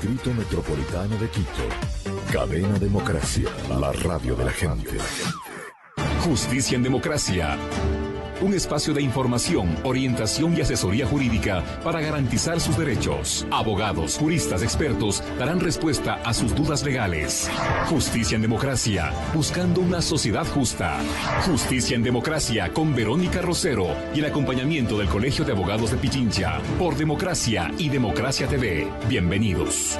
Distrito Metropolitano de Quito. Cadena Democracia, la radio de la gente. Justicia en Democracia. Un espacio de información, orientación y asesoría jurídica para garantizar sus derechos. Abogados, juristas, expertos darán respuesta a sus dudas legales. Justicia en Democracia, buscando una sociedad justa. Justicia en Democracia con Verónica Rosero y el acompañamiento del Colegio de Abogados de Pichincha. Por Democracia y Democracia TV. Bienvenidos.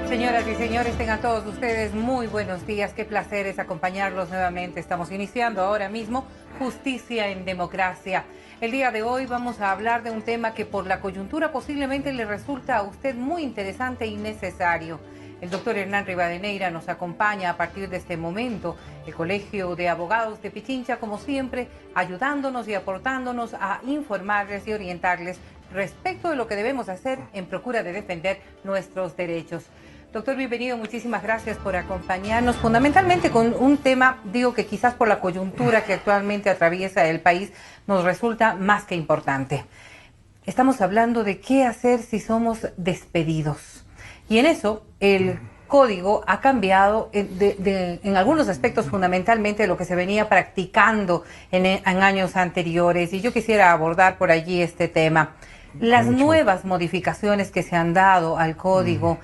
Señoras y señores, tengan todos ustedes muy buenos días. Qué placer es acompañarlos nuevamente. Estamos iniciando ahora mismo Justicia en Democracia. El día de hoy vamos a hablar de un tema que por la coyuntura posiblemente le resulta a usted muy interesante y necesario. El doctor Hernán Rivadeneira nos acompaña a partir de este momento. El Colegio de Abogados de Pichincha, como siempre, ayudándonos y aportándonos a informarles y orientarles respecto de lo que debemos hacer en procura de defender nuestros derechos. Doctor, bienvenido, muchísimas gracias por acompañarnos, fundamentalmente con un tema, digo que quizás por la coyuntura que actualmente atraviesa el país, nos resulta más que importante. Estamos hablando de qué hacer si somos despedidos. Y en eso, el código ha cambiado en algunos aspectos, fundamentalmente de lo que se venía practicando en años anteriores. Y yo quisiera abordar por allí este tema. Las nuevas modificaciones que se han dado al código,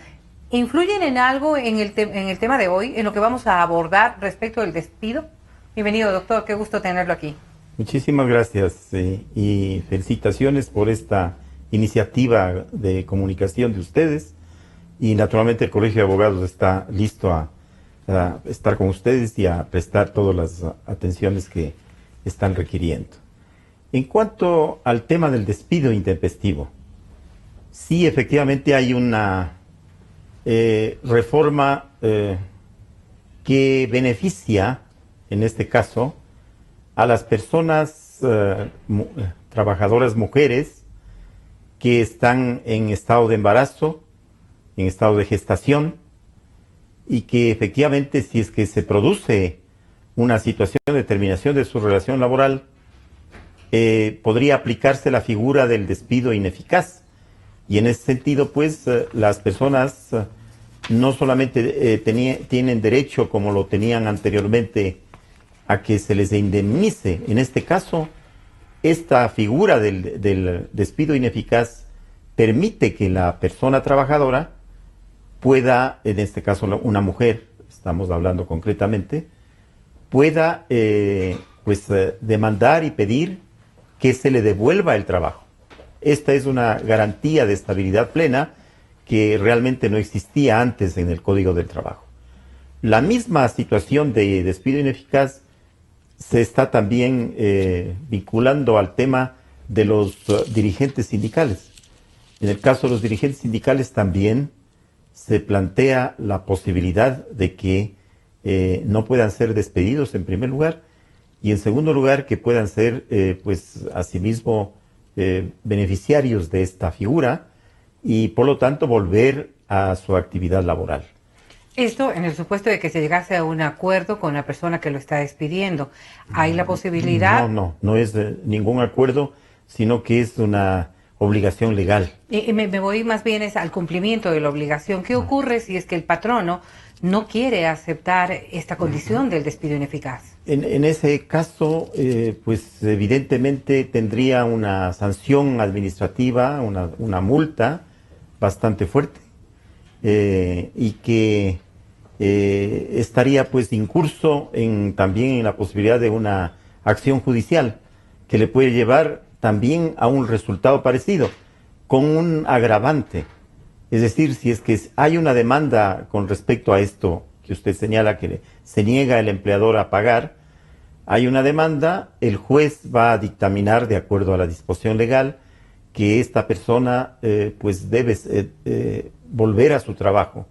¿influyen en algo en el tema de hoy, en lo que vamos a abordar respecto del despido? Bienvenido, doctor, qué gusto tenerlo aquí. Muchísimas gracias y felicitaciones por esta iniciativa de comunicación de ustedes. Y naturalmente el Colegio de Abogados está listo a estar con ustedes y a prestar todas las atenciones que están requiriendo. En cuanto al tema del despido intempestivo, sí, efectivamente hay una reforma que beneficia, en este caso, a las personas trabajadoras mujeres que están en estado de embarazo, en estado de gestación, y que efectivamente, si es que se produce una situación de terminación de su relación laboral, podría aplicarse la figura del despido ineficaz. Y en ese sentido, pues, las personas no solamente tienen derecho, como lo tenían anteriormente, a que se les indemnice. En este caso, esta figura del despido ineficaz permite que la persona trabajadora pueda, en este caso una mujer, estamos hablando concretamente, pueda demandar y pedir que se le devuelva el trabajo. Esta es una garantía de estabilidad plena que realmente no existía antes en el Código del Trabajo. La misma situación de despido ineficaz se está también vinculando al tema de los dirigentes sindicales. En el caso de los dirigentes sindicales también se plantea la posibilidad de que no puedan ser despedidos en primer lugar y en segundo lugar que puedan ser asimismo beneficiarios de esta figura y por lo tanto volver a su actividad laboral. Esto en el supuesto de que se llegase a un acuerdo con la persona que lo está despidiendo. ¿Hay la posibilidad? No es ningún acuerdo, sino que es una obligación legal. Y me voy más bien al cumplimiento de la obligación. ¿Qué ocurre si es que el patrono no quiere aceptar esta condición del despido ineficaz? En ese caso, pues evidentemente tendría una sanción administrativa, una multa bastante fuerte y que estaría pues incurso también en la posibilidad de una acción judicial que le puede llevar también a un resultado parecido, con un agravante. Es decir, si es que hay una demanda con respecto a esto que usted señala que se niega el empleador a pagar, hay una demanda, el juez va a dictaminar de acuerdo a la disposición legal que esta persona pues debe volver a su trabajo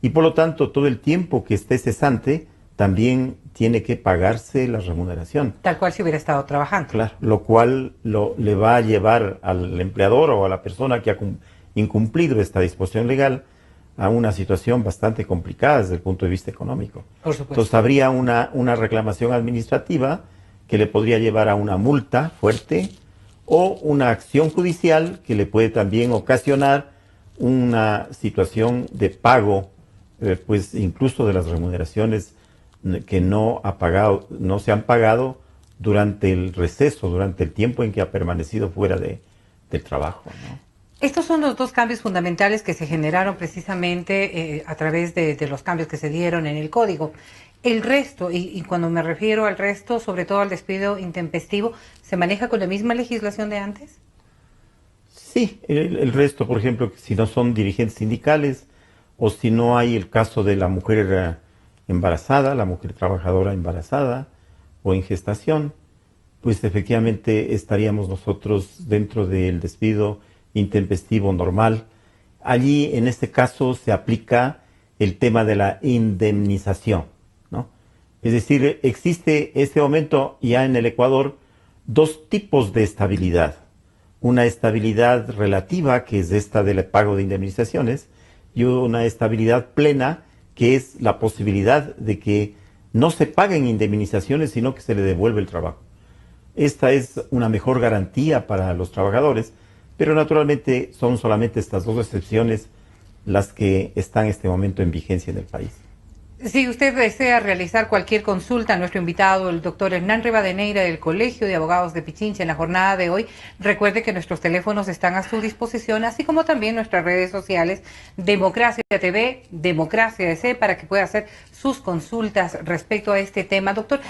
y por lo tanto todo el tiempo que esté cesante también tiene que pagarse la remuneración. Tal cual si hubiera estado trabajando. Claro, lo cual le va a llevar al empleador o a la persona que ha incumplido esta disposición legal a una situación bastante complicada desde el punto de vista económico. Por supuesto. Entonces habría una reclamación administrativa que le podría llevar a una multa fuerte o una acción judicial que le puede también ocasionar una situación de pago, pues incluso de las remuneraciones que no se han pagado durante el receso, durante el tiempo en que ha permanecido fuera del trabajo, ¿no? Estos son los dos cambios fundamentales que se generaron precisamente a través de los cambios que se dieron en el código. El resto, y cuando me refiero al resto, sobre todo al despido intempestivo, ¿se maneja con la misma legislación de antes? Sí, el resto, por ejemplo, si no son dirigentes sindicales o si no hay el caso de la mujer embarazada, la mujer trabajadora embarazada o en gestación, pues efectivamente estaríamos nosotros dentro del despido intempestivo normal. Allí, en este caso, se aplica el tema de la indemnización, ¿no? Es decir, existe en este momento ya en el Ecuador dos tipos de estabilidad. Una estabilidad relativa, que es esta del pago de indemnizaciones, y una estabilidad plena, que es la posibilidad de que no se paguen indemnizaciones, sino que se le devuelve el trabajo. Esta es una mejor garantía para los trabajadores, pero naturalmente son solamente estas dos excepciones las que están en este momento en vigencia en el país. Si usted desea realizar cualquier consulta a nuestro invitado, el doctor Hernán Rivadeneira del Colegio de Abogados de Pichincha, en la jornada de hoy, recuerde que nuestros teléfonos están a su disposición, así como también nuestras redes sociales, Democracia TV, Democracia DC, para que pueda hacer sus consultas respecto a este tema. Doctor,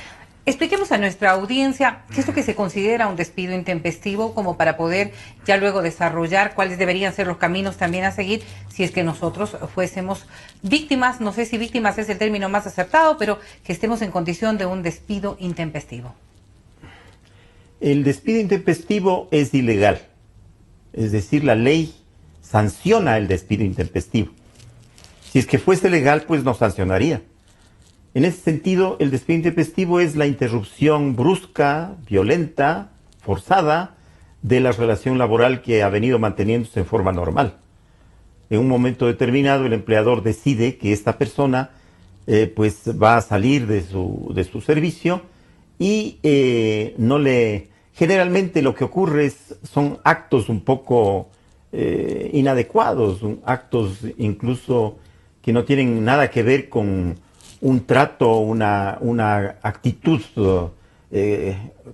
expliquemos a nuestra audiencia qué es lo que se considera un despido intempestivo, como para poder ya luego desarrollar cuáles deberían ser los caminos también a seguir si es que nosotros fuésemos víctimas, no sé si víctimas es el término más acertado, pero que estemos en condición de un despido intempestivo. El despido intempestivo es ilegal, es decir, la ley sanciona el despido intempestivo. Si es que fuese legal, pues no sancionaría. En ese sentido, el despido intempestivo es la interrupción brusca, violenta, forzada de la relación laboral que ha venido manteniéndose en forma normal. En un momento determinado, el empleador decide que esta persona pues va a salir de su servicio y generalmente lo que ocurre son actos un poco inadecuados, actos incluso que no tienen nada que ver con un trato, una actitud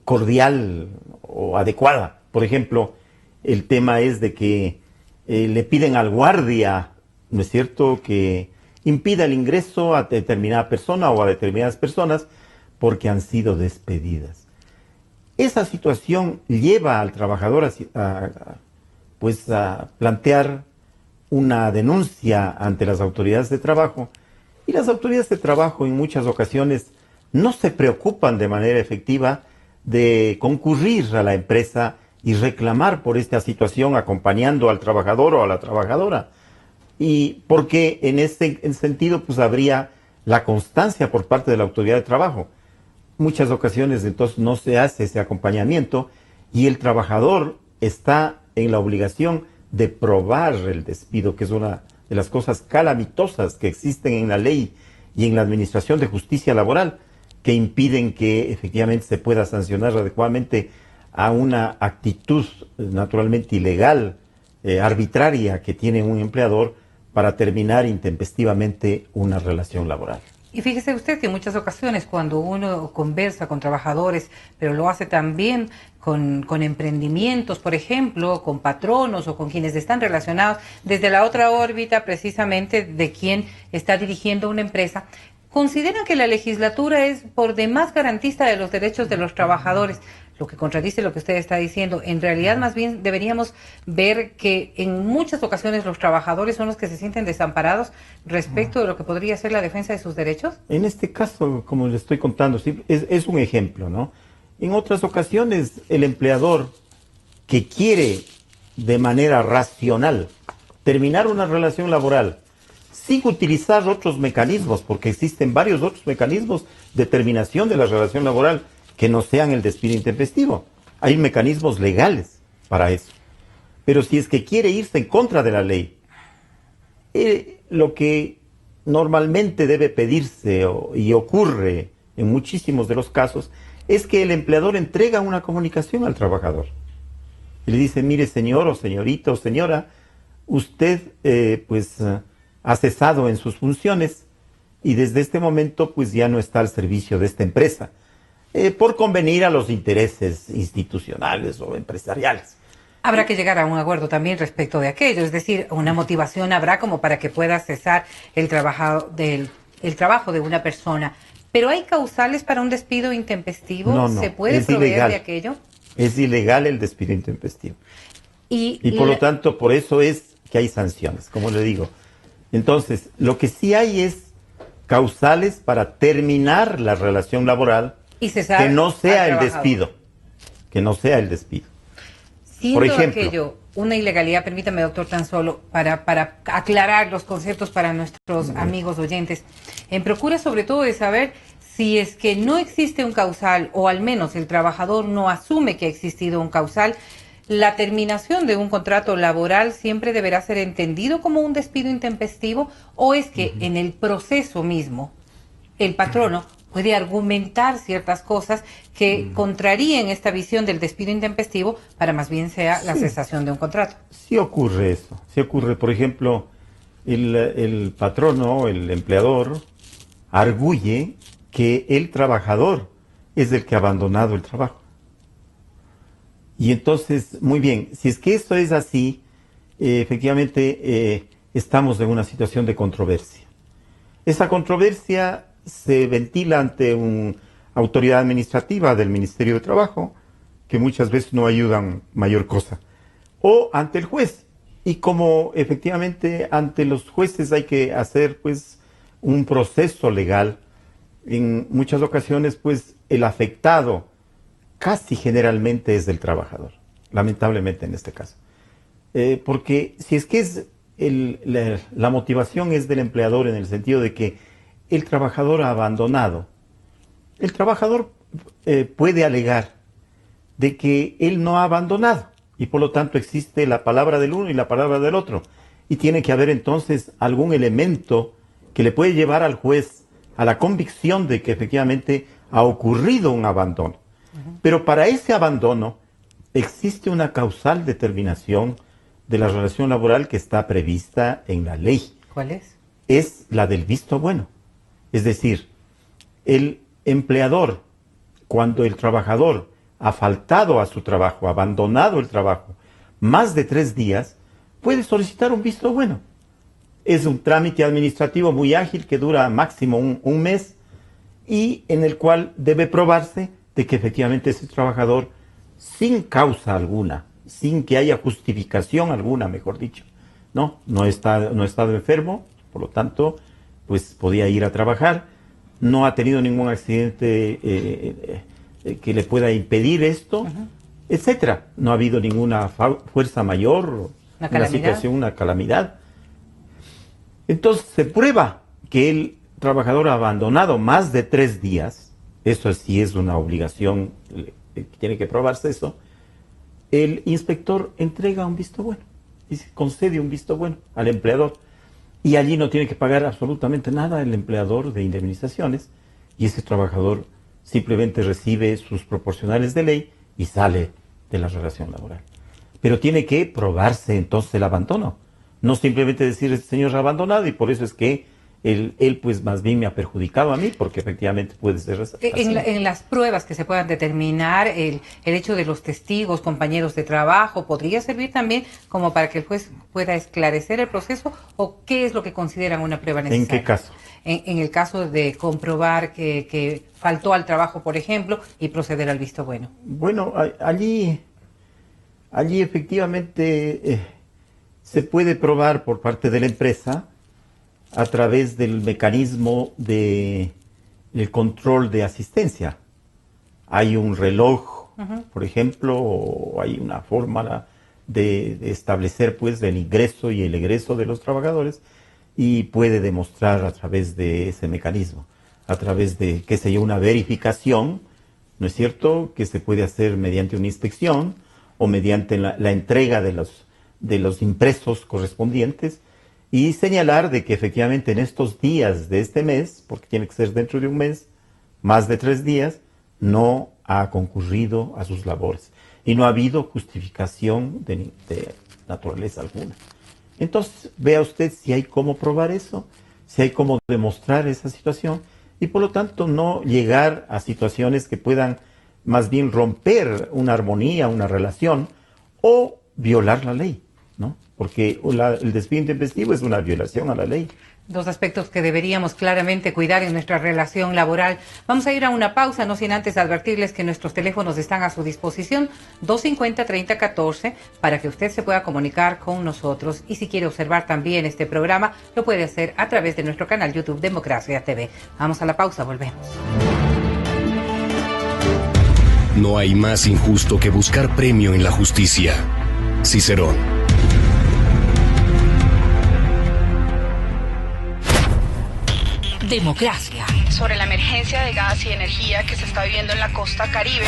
cordial o adecuada. Por ejemplo, el tema es de que le piden al guardia, ¿no es cierto?, que impida el ingreso a determinada persona o a determinadas personas porque han sido despedidas. Esa situación lleva al trabajador a plantear una denuncia ante las autoridades de trabajo. Y las autoridades de trabajo en muchas ocasiones no se preocupan de manera efectiva de concurrir a la empresa y reclamar por esta situación acompañando al trabajador o a la trabajadora. Y porque en ese sentido pues habría la constancia por parte de la autoridad de trabajo. Muchas ocasiones entonces no se hace ese acompañamiento y el trabajador está en la obligación de probar el despido, que es una de las cosas calamitosas que existen en la ley y en la administración de justicia laboral, que impiden que efectivamente se pueda sancionar adecuadamente a una actitud naturalmente ilegal, arbitraria que tiene un empleador para terminar intempestivamente una relación laboral. Y fíjese usted que en muchas ocasiones cuando uno conversa con trabajadores, pero lo hace también con emprendimientos, por ejemplo, con patronos o con quienes están relacionados desde la otra órbita precisamente de quien está dirigiendo una empresa, consideran que la legislatura es por demás garantista de los derechos de los trabajadores, lo que contradice lo que usted está diciendo. En realidad, más bien, deberíamos ver que en muchas ocasiones los trabajadores son los que se sienten desamparados respecto de lo que podría ser la defensa de sus derechos. En este caso, como le estoy contando, sí, es un ejemplo, ¿no? En otras ocasiones, el empleador que quiere de manera racional terminar una relación laboral sin utilizar otros mecanismos, porque existen varios otros mecanismos de terminación de la relación laboral que no sean el despido intempestivo. Hay mecanismos legales para eso. Pero si es que quiere irse en contra de la ley, lo que normalmente debe pedirse y ocurre en muchísimos de los casos es que el empleador entrega una comunicación al trabajador. Y le dice, mire señor o señorita o señora, usted ha cesado en sus funciones y desde este momento pues ya no está al servicio de esta empresa, por convenir a los intereses institucionales o empresariales. Habrá que llegar a un acuerdo también respecto de aquello, es decir, una motivación habrá como para que pueda cesar el trabajo de una persona. ¿Pero hay causales para un despido intempestivo? No, no, ¿Se puede es proveer ilegal. de aquello? Es ilegal el despido intempestivo. Y por lo tanto, por eso es que hay sanciones, como le digo. Entonces, lo que sí hay es causales para terminar la relación laboral y cesar que no sea al el trabajador. despido. Que no sea el despido. Siendo Por ejemplo, aquello una ilegalidad, permítame, doctor, tan solo para aclarar los conceptos para nuestros amigos oyentes, procura sobre todo de saber si es que no existe un causal, o al menos el trabajador no asume que ha existido un causal, la terminación de un contrato laboral siempre deberá ser entendido como un despido intempestivo, o es que en el proceso mismo el patrono puede argumentar ciertas cosas que contraríen esta visión del despido intempestivo para más bien sea la cesación de un contrato. Sí ocurre eso. Sí ocurre, por ejemplo, el patrono, el empleador, arguye que el trabajador es el que ha abandonado el trabajo. Y entonces, muy bien, si es que eso es así, efectivamente estamos en una situación de controversia. Esa controversia se ventila ante una autoridad administrativa del Ministerio de Trabajo, que muchas veces no ayudan mayor cosa, o ante el juez. Y como efectivamente ante los jueces hay que hacer pues un proceso legal, en muchas ocasiones pues el afectado casi generalmente es el trabajador, lamentablemente en este caso. Porque si es que es la motivación es del empleador en el sentido de que el trabajador ha abandonado, el trabajador puede alegar de que él no ha abandonado y por lo tanto existe la palabra del uno y la palabra del otro. Y tiene que haber entonces algún elemento que le puede llevar al juez a la convicción de que efectivamente ha ocurrido un abandono. Pero para ese abandono existe una causal determinación de la relación laboral que está prevista en la ley. ¿Cuál es? Es la del visto bueno. Es decir, el empleador, cuando el trabajador ha faltado a su trabajo, ha abandonado el trabajo más de 3 días, puede solicitar un visto bueno. Es un trámite administrativo muy ágil que dura máximo un mes y en el cual debe probarse de que efectivamente ese trabajador, sin causa alguna, sin que haya justificación alguna, mejor dicho, no ha estado enfermo, por lo tanto, pues podía ir a trabajar, no ha tenido ningún accidente que le pueda impedir esto, etcétera. No ha habido ninguna fuerza mayor, una calamidad. Entonces se prueba que el trabajador ha abandonado más de 3 días, eso sí es una obligación, tiene que probarse eso, el inspector entrega un visto bueno, y concede un visto bueno al empleador. Y allí no tiene que pagar absolutamente nada el empleador de indemnizaciones y ese trabajador simplemente recibe sus proporcionales de ley y sale de la relación laboral. Pero tiene que probarse entonces el abandono. No simplemente decir, este señor ha abandonado y por eso es que él pues más bien me ha perjudicado a mí, porque efectivamente puede ser así. En las pruebas que se puedan determinar, el hecho de los testigos, compañeros de trabajo, ¿podría servir también como para que el juez pueda esclarecer el proceso? ¿O qué es lo que consideran una prueba necesaria? ¿En qué caso? En el caso de comprobar que faltó al trabajo, por ejemplo, y proceder al visto bueno. Bueno, allí efectivamente se puede probar por parte de la empresa a través del mecanismo del control de asistencia. Hay un reloj, por ejemplo, o hay una forma de establecer pues el ingreso y el egreso de los trabajadores y puede demostrar a través de ese mecanismo, a través de, qué sé yo, una verificación, ¿no es cierto?, que se puede hacer mediante una inspección o mediante la entrega de los impresos correspondientes y señalar de que efectivamente en estos días de este mes, porque tiene que ser dentro de un mes, más de 3 días, no ha concurrido a sus labores y no ha habido justificación de naturaleza alguna. Entonces, vea usted si hay cómo probar eso, si hay cómo demostrar esa situación y por lo tanto no llegar a situaciones que puedan más bien romper una armonía, una relación o violar la ley, ¿no? Porque el despido intempestivo es una violación a la ley. Dos aspectos que deberíamos claramente cuidar en nuestra relación laboral. Vamos a ir a una pausa, no sin antes advertirles que nuestros teléfonos están a su disposición, 250-3014, para que usted se pueda comunicar con nosotros. Y si quiere observar también este programa, lo puede hacer a través de nuestro canal YouTube Democracia TV. Vamos a la pausa, volvemos. No hay más injusto que buscar premio en la justicia. Cicerón. Democracia. Sobre la emergencia de gas y energía que se está viviendo en la costa Caribe.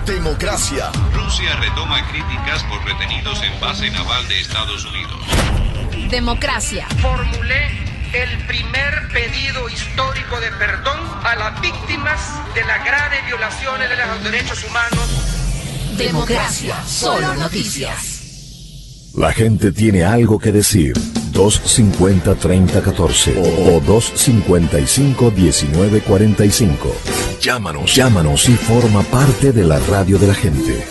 Democracia. Rusia retoma críticas por retenidos en base naval de Estados Unidos. Democracia. Formulé el primer pedido histórico de perdón a las víctimas de las graves violaciones de los derechos humanos. Democracia. Solo noticias. La gente tiene algo que decir. 250-3014 o 255-1945. Llámanos y forma parte de la radio de la gente.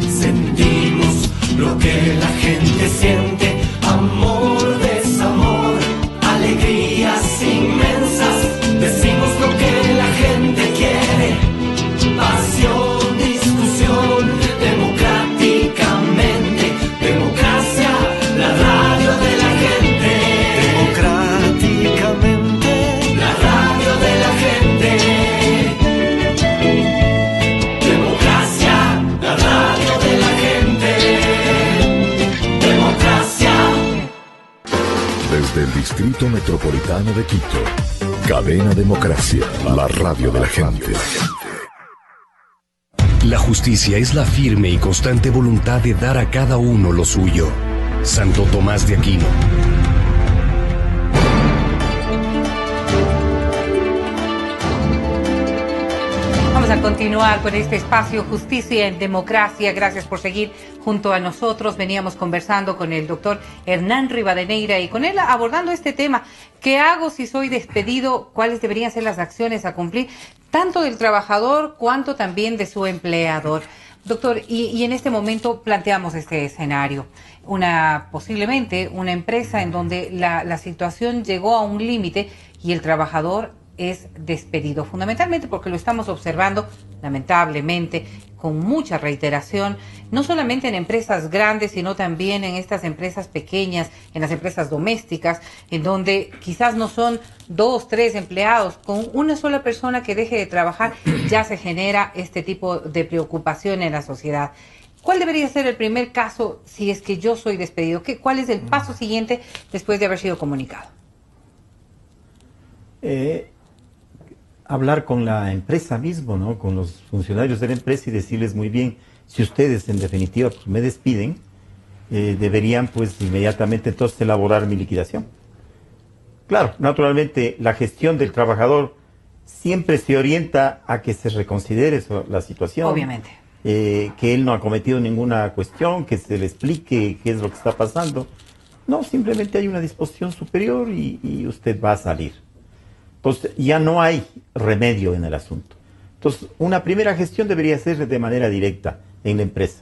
Sentimos lo que la gente siente, amor, desamor, alegrías inmensas. Decimos lo que la gente quiere, pasión, discusión, democráticamente, democracia, la radio de la gente. Democráticamente, la radio de la gente. Democracia, la radio de la gente. Democracia. Desde el Distrito Metropolitano de Quito, Cadena Democracia, la radio de la gente. La justicia es la firme y constante voluntad de dar a cada uno lo suyo. Santo Tomás de Aquino. Vamos a continuar con este espacio Justicia en Democracia. Gracias por seguir junto a nosotros. Veníamos conversando con el doctor Hernán Rivadeneira y con él abordando este tema. ¿Qué hago si soy despedido? ¿Cuáles deberían ser las acciones a cumplir? Tanto del trabajador cuanto también de su empleador. Doctor, y en este momento planteamos este escenario. Posiblemente una empresa en donde la situación llegó a un límite y el trabajador es despedido, fundamentalmente porque lo estamos observando, lamentablemente, con mucha reiteración, no solamente en empresas grandes, sino también en estas empresas pequeñas, en las empresas domésticas, en donde quizás no son 2, 3 empleados, con una sola persona que deje de trabajar, ya se genera este tipo de preocupación en la sociedad. ¿Cuál debería ser el primer caso si es que yo soy despedido? ¿Cuál es el paso siguiente después de haber sido comunicado? Hablar con la empresa mismo, ¿no? Con los funcionarios de la empresa y decirles muy bien, si ustedes en definitiva pues, me despiden, deberían pues inmediatamente entonces elaborar mi liquidación. Claro, naturalmente la gestión del trabajador siempre se orienta a que se reconsidere la situación. Obviamente. Que él no ha cometido ninguna cuestión, que se le explique qué es lo que está pasando. No, simplemente hay una disposición superior y usted va a salir. Entonces ya no hay remedio en el asunto. Entonces una primera gestión debería ser de manera directa en la empresa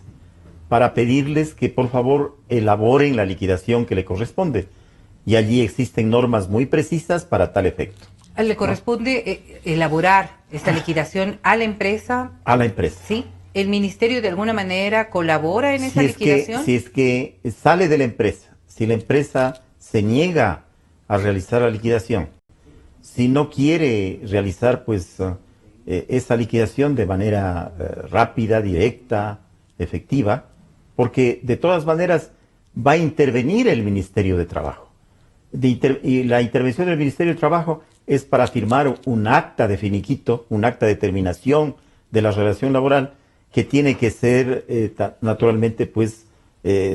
para pedirles que por favor elaboren la liquidación que le corresponde. Y allí existen normas muy precisas para tal efecto. ¿Le corresponde elaborar esta liquidación a la empresa? A la empresa. Sí. ¿El ministerio de alguna manera colabora en esa liquidación? Si es que sale de la empresa, si la empresa se niega a realizar la liquidación, si no quiere realizar pues esa liquidación de manera rápida, directa, efectiva, porque de todas maneras va a intervenir el Ministerio de Trabajo. Y la intervención del Ministerio de Trabajo es para firmar un acta de finiquito, un acta de terminación de la relación laboral que tiene que ser naturalmente pues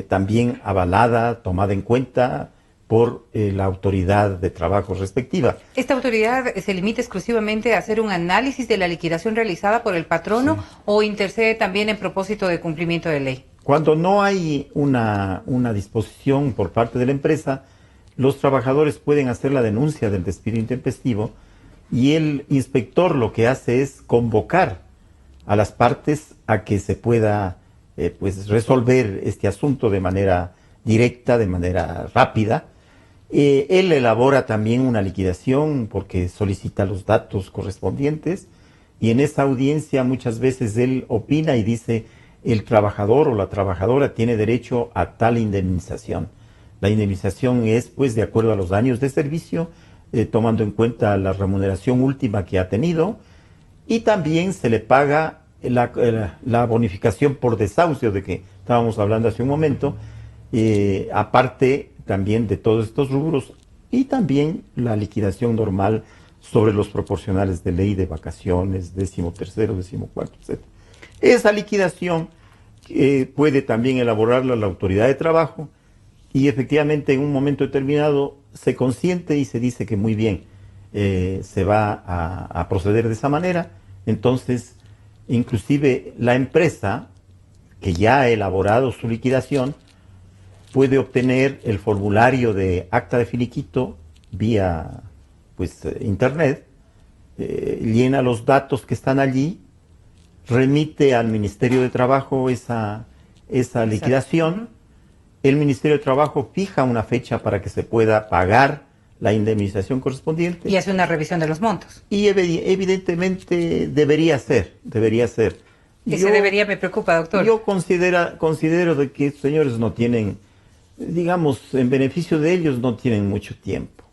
también avalada, tomada en cuenta por la autoridad de trabajo respectiva. ¿Esta autoridad se limita exclusivamente a hacer un análisis de la liquidación realizada por el patrono o intercede también en propósito de cumplimiento de ley? Cuando no hay una disposición por parte de la empresa, los trabajadores pueden hacer la denuncia del despido intempestivo y el inspector lo que hace es convocar a las partes a que se pueda pues resolver este asunto de manera directa, de manera rápida. Él elabora también una liquidación porque solicita los datos correspondientes y en esa audiencia muchas veces él opina y dice el trabajador o la trabajadora tiene derecho a tal indemnización. La indemnización es pues de acuerdo a los años de servicio, tomando en cuenta la remuneración última que ha tenido y también se le paga la bonificación por desahucio de que estábamos hablando hace un momento, aparte también de todos estos rubros y también la liquidación normal sobre los proporcionales de ley de vacaciones, 13º, 14º, etc. Esa liquidación puede también elaborarla la autoridad de trabajo y efectivamente en un momento determinado se consiente y se dice que muy bien, se va a proceder de esa manera. Entonces, inclusive la empresa que ya ha elaborado su liquidación puede obtener el formulario de acta de finiquito vía pues, internet, llena los datos que están allí, remite al Ministerio de Trabajo esa liquidación. El Ministerio de Trabajo fija una fecha para que se pueda pagar la indemnización correspondiente. Y hace una revisión de los montos. Y evidentemente debería ser. Ese debería me preocupa, doctor. Yo considero de que estos señores no tienen, digamos, en beneficio de ellos no tienen mucho tiempo.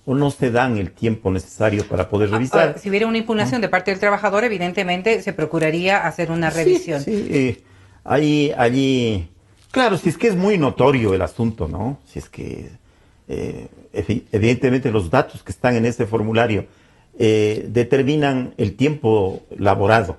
O no se dan el tiempo necesario para poder revisar. Si hubiera una impugnación de parte del trabajador, evidentemente se procuraría hacer una revisión. Sí. Allí, claro, si es que es muy notorio el asunto, ¿no? Si es que evidentemente los datos que están en ese formulario determinan el tiempo laborado.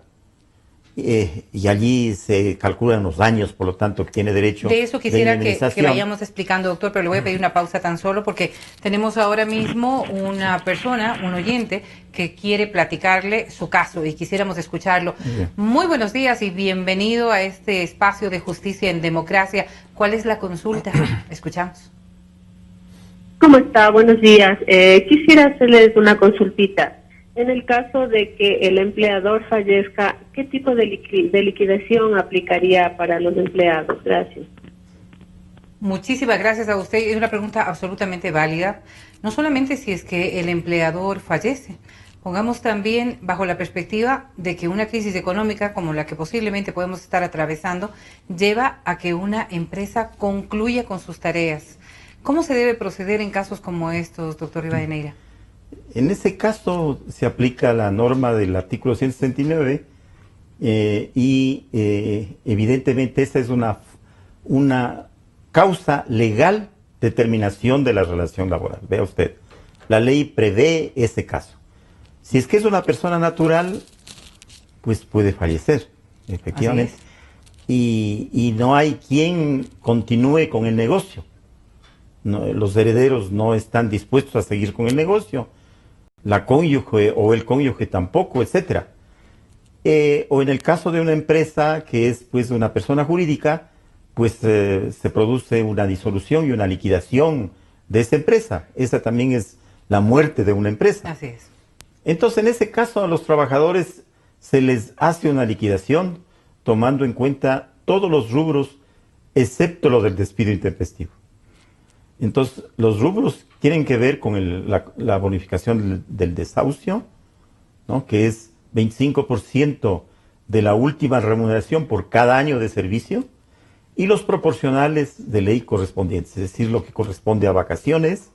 Y allí se calculan los años, por lo tanto, que tiene derecho. De eso quisiera que vayamos explicando, doctor, pero le voy a pedir una pausa tan solo porque tenemos ahora mismo una persona, un oyente, que quiere platicarle su caso y quisiéramos escucharlo. Muy buenos días y bienvenido a este espacio de Justicia en Democracia. ¿Cuál es la consulta? Escuchamos. ¿Cómo está? Buenos días. Quisiera hacerles una consultita. En el caso de que el empleador fallezca, ¿qué tipo de liquidación aplicaría para los empleados? Gracias. Muchísimas gracias a usted. Es una pregunta absolutamente válida. No solamente si es que el empleador fallece, pongamos también bajo la perspectiva de que una crisis económica como la que posiblemente podemos estar atravesando lleva a que una empresa concluya con sus tareas. ¿Cómo se debe proceder en casos como estos, doctor Rivadeneira? En ese caso se aplica la norma del artículo 169 y evidentemente esa es una causa legal de terminación de la relación laboral. Vea usted, la ley prevé ese caso. Si es que es una persona natural, pues puede fallecer, efectivamente. Y no hay quien continúe con el negocio. No, los herederos no están dispuestos a seguir con el negocio. La cónyuge o el cónyuge tampoco, etcétera. O en el caso de una empresa que es pues una persona jurídica, pues se produce una disolución y una liquidación de esa empresa. Esa también es la muerte de una empresa. Así es. Entonces, en ese caso a los trabajadores se les hace una liquidación tomando en cuenta todos los rubros, excepto lo del despido intempestivo. Entonces, los rubros tienen que ver con la bonificación del desahucio, ¿no? Que es 25% de la última remuneración por cada año de servicio, y los proporcionales de ley correspondientes, es decir, lo que corresponde a vacaciones,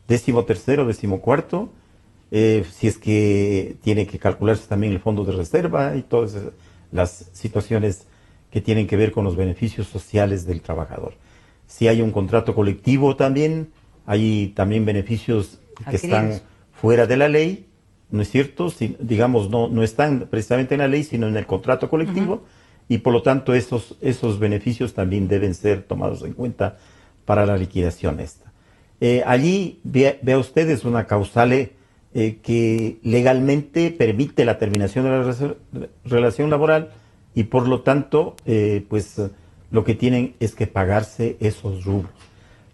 13º, 14º, si es que tiene que calcularse también el fondo de reserva y todas las situaciones que tienen que ver con los beneficios sociales del trabajador. Si hay un contrato colectivo también, hay también beneficios que están fuera de la ley, ¿no es cierto? Si, digamos, no están precisamente en la ley, sino en el contrato colectivo, y por lo tanto esos beneficios también deben ser tomados en cuenta para la liquidación esta. Allí vea ustedes una causal que legalmente permite la terminación de la relación laboral y por lo tanto, pues lo que tienen es que pagarse esos rubros.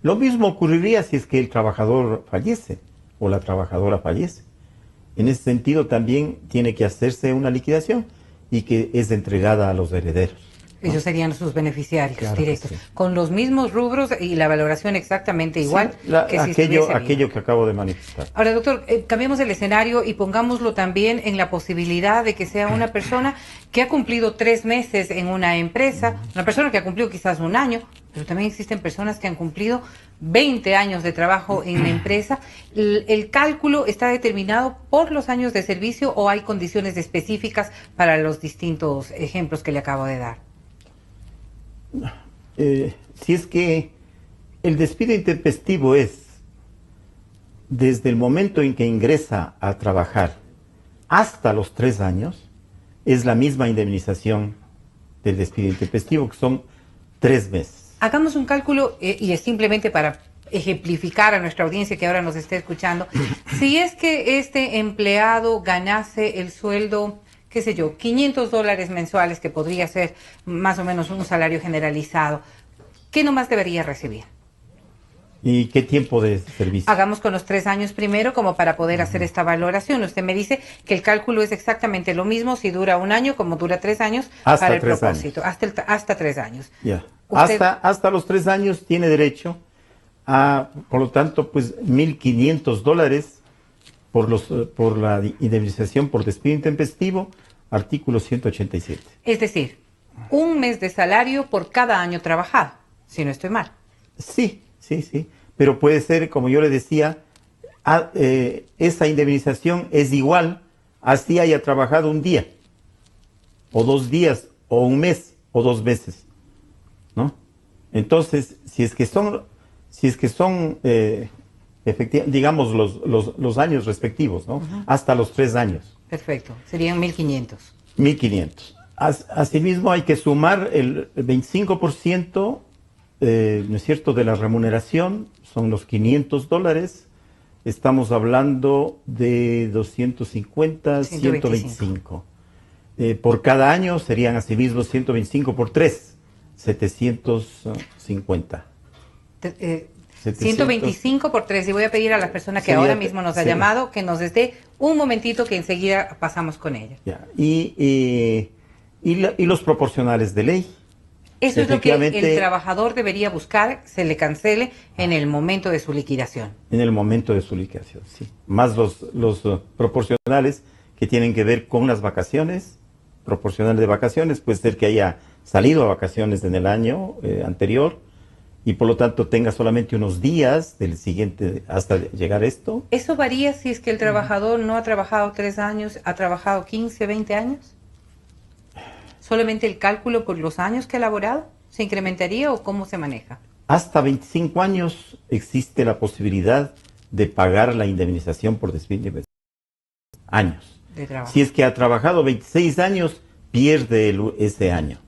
Lo mismo ocurriría si es que el trabajador fallece o la trabajadora fallece. En ese sentido también tiene que hacerse una liquidación y que es entregada a los herederos. Ellos serían sus beneficiarios directos, sí. con los mismos rubros y la valoración exactamente igual que si aquello que acabo de manifestar. Ahora, doctor, cambiemos el escenario y pongámoslo también en la posibilidad de que sea una persona que ha cumplido 3 meses en una empresa, una persona que ha cumplido quizás 1 año, pero también existen personas que han cumplido 20 años de trabajo en la empresa. ¿El cálculo está determinado por los años de servicio o hay condiciones específicas para los distintos ejemplos que le acabo de dar? Si es que el despido intempestivo es desde el momento en que ingresa a trabajar hasta los 3 años, es la misma indemnización del despido intempestivo, que son 3 meses. Hagamos un cálculo, y es simplemente para ejemplificar a nuestra audiencia que ahora nos esté escuchando. Si es que este empleado ganase el sueldo, qué sé yo, $500 mensuales, que podría ser más o menos un salario generalizado, ¿qué nomás debería recibir? ¿Y qué tiempo de servicio? Hagamos con los 3 años primero, como para poder hacer esta valoración. Usted me dice que el cálculo es exactamente lo mismo si dura 1 año como dura 3 años hasta para el 3 propósito. Años. Hasta 3 años. Ya. Usted... Hasta los 3 años tiene derecho a, por lo tanto, pues $1,500 por la indemnización por despido intempestivo, artículo 187. Es decir, 1 mes de salario por cada año trabajado, si no estoy mal. Sí. Pero puede ser, como yo le decía, esa indemnización es igual así haya trabajado 1 día, o 2 días, o 1 mes, o 2 meses, ¿no? Entonces, si es que son digamos los años respectivos, ¿no? Hasta los 3 años. Perfecto, serían 1.500. 1.500. Asimismo, hay que sumar el 25%, ¿no es cierto?, de la remuneración, son los $500. Estamos hablando de 250, 125. Por cada año serían asimismo 125 por 3, 750. 125 por 3, y voy a pedir a la persona que ahora mismo nos ha llamado que nos dé un momentito, que enseguida pasamos con ella. Ya. Y los proporcionales de ley. Eso es lo que el trabajador debería buscar, se le cancele en el momento de su liquidación. En el momento de su liquidación, sí. Más los proporcionales que tienen que ver con las vacaciones, proporcionales de vacaciones, puede ser que haya salido a vacaciones en el año anterior, y por lo tanto tenga solamente unos días del siguiente hasta llegar a esto. ¿Eso varía si es que el trabajador no ha trabajado 3 años, ha trabajado 15, 20 años? ¿Solamente el cálculo por los años que ha laborado se incrementaría o cómo se maneja? Hasta 25 años existe la posibilidad de pagar la indemnización por despido años. De trabajo. Si es que ha trabajado 26 años, pierde ese año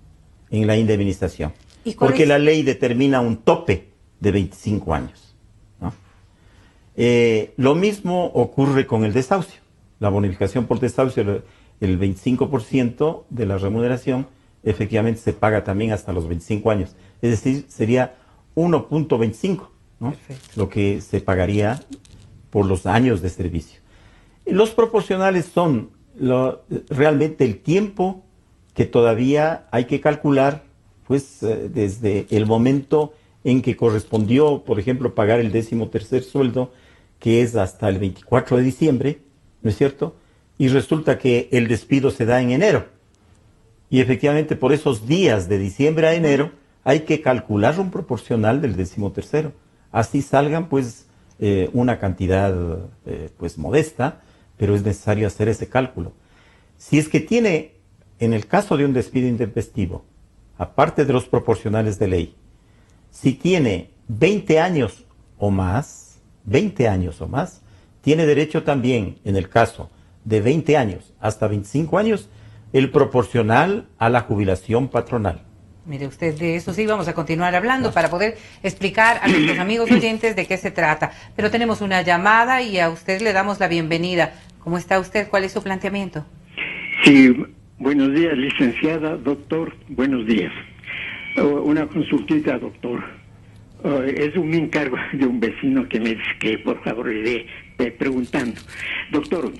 en la indemnización. Porque la ley determina un tope de 25 años, ¿no? Lo mismo ocurre con el desahucio. La bonificación por desahucio, el 25% de la remuneración, efectivamente se paga también hasta los 25 años. Es decir, sería 1.25, ¿no? Lo que se pagaría por los años de servicio. Los proporcionales son realmente el tiempo que todavía hay que calcular, pues desde el momento en que correspondió, por ejemplo, pagar el 13º sueldo, que es hasta el 24 de diciembre, ¿no es cierto? Y resulta que el despido se da en enero. Y efectivamente por esos días de diciembre a enero hay que calcular un proporcional del 13º. Así salgan pues una cantidad pues modesta, pero es necesario hacer ese cálculo. Si es que tiene, en el caso de un despido intempestivo, aparte de los proporcionales de ley, si tiene 20 años o más, tiene derecho también, en el caso de 20 años hasta 25 años, el proporcional a la jubilación patronal. Mire usted, de eso sí vamos a continuar hablando para poder explicar a nuestros amigos oyentes de qué se trata. Pero tenemos una llamada y a usted le damos la bienvenida. ¿Cómo está usted? ¿Cuál es su planteamiento? Sí, buenos días, licenciada, doctor, buenos días. Una consultita, doctor. Es un encargo de un vecino que me dice que por favor le dé preguntando. Doctor,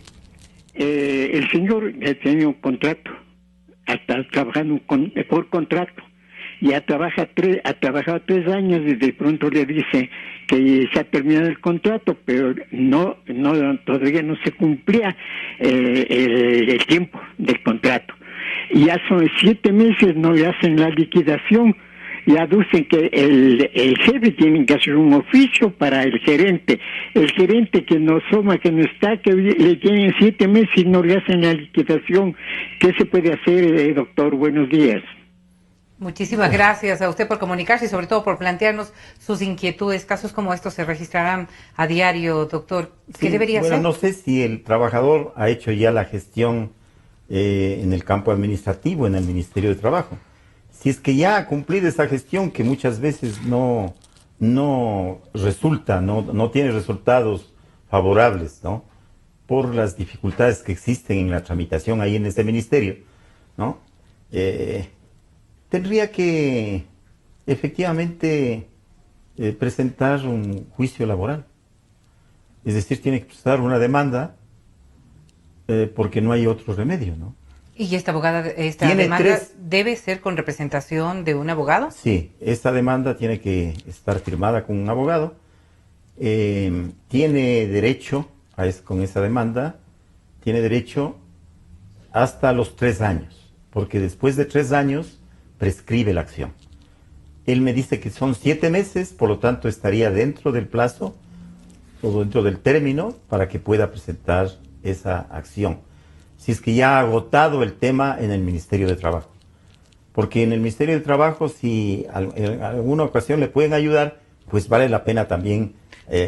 el señor tiene un contrato, está trabajando por contrato. Ya ha trabajado 3 años y de pronto le dice que se ha terminado el contrato, pero todavía no se cumplía el tiempo del contrato. Y ya son 7 meses, no le hacen la liquidación, y aducen que el jefe tiene que hacer un oficio para el gerente que no suma, que no está, que le tienen 7 meses y no le hacen la liquidación. ¿Qué se puede hacer, doctor? Buenos días. Muchísimas gracias a usted por comunicarse y sobre todo por plantearnos sus inquietudes. Casos como estos se registrarán a diario, doctor. ¿Qué debería hacer? No sé si el trabajador ha hecho ya la gestión en el campo administrativo, en el Ministerio de Trabajo. Si es que ya ha cumplido esa gestión, que muchas veces no resulta, no tiene resultados favorables, ¿no? Por las dificultades que existen en la tramitación ahí en ese ministerio, ¿no? Tendría que efectivamente presentar un juicio laboral. Es decir, tiene que presentar una demanda porque no hay otro remedio, ¿no? ¿Y esta demanda debe ser con representación de un abogado? Sí, esta demanda tiene que estar firmada con un abogado. Tiene derecho, con esa demanda, tiene derecho hasta los 3 años, porque después de 3 años prescribe la acción. Él me dice que son 7 meses, por lo tanto estaría dentro del plazo o dentro del término para que pueda presentar esa acción. Si es que ya ha agotado el tema en el Ministerio de Trabajo. Porque en el Ministerio de Trabajo, si en alguna ocasión le pueden ayudar, pues vale la pena también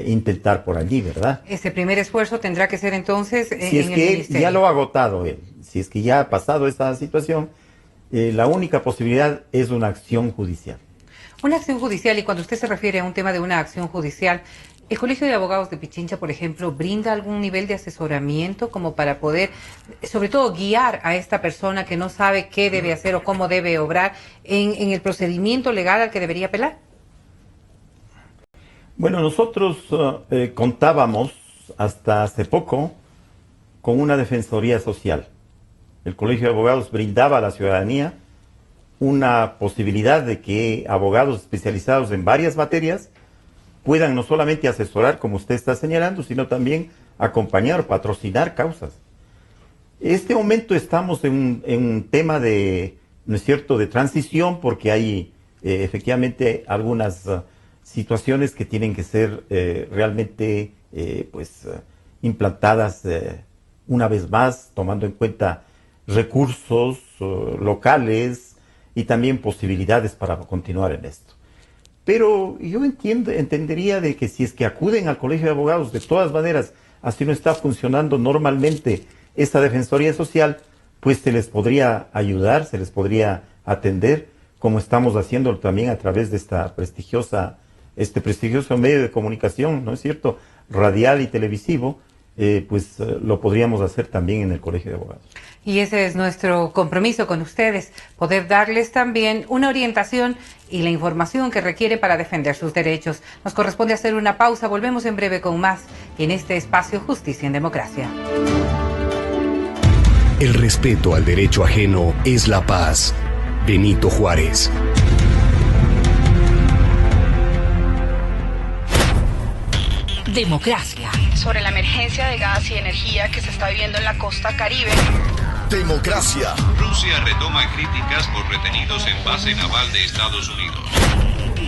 intentar por allí, ¿verdad? Ese primer esfuerzo tendrá que ser entonces si en es el que Ministerio. Ya lo ha agotado él, si es que ya ha pasado esta situación, la única posibilidad es una acción judicial. Una acción judicial, y cuando usted se refiere a un tema de una acción judicial, ¿el Colegio de Abogados de Pichincha, por ejemplo, brinda algún nivel de asesoramiento como para poder, sobre todo, guiar a esta persona que no sabe qué debe hacer o cómo debe obrar en el procedimiento legal al que debería apelar? Bueno, nosotros contábamos hasta hace poco con una defensoría social. El Colegio de Abogados brindaba a la ciudadanía una posibilidad de que abogados especializados en varias materias puedan no solamente asesorar, como usted está señalando, sino también acompañar, patrocinar causas. En este momento estamos en un tema de, ¿no es cierto?, de transición, porque hay efectivamente algunas situaciones que tienen que ser realmente implantadas una vez más, tomando en cuenta recursos locales y también posibilidades para continuar en esto. Pero yo entendería de que si es que acuden al Colegio de Abogados, de todas maneras, así no está funcionando normalmente esta defensoría social, pues se les podría ayudar, se les podría atender, como estamos haciendo también a través de este prestigioso medio de comunicación, ¿no es cierto?, radial y televisivo, lo podríamos hacer también en el Colegio de Abogados. Y ese es nuestro compromiso con ustedes, poder darles también una orientación y la información que requiere para defender sus derechos. Nos corresponde hacer una pausa, volvemos en breve con más en este espacio Justicia en Democracia. El respeto al derecho ajeno es la paz. Benito Juárez. Democracia. Sobre la emergencia de gas y energía que se está viviendo en la costa Caribe. Democracia. Rusia retoma críticas por retenidos en base naval de Estados Unidos.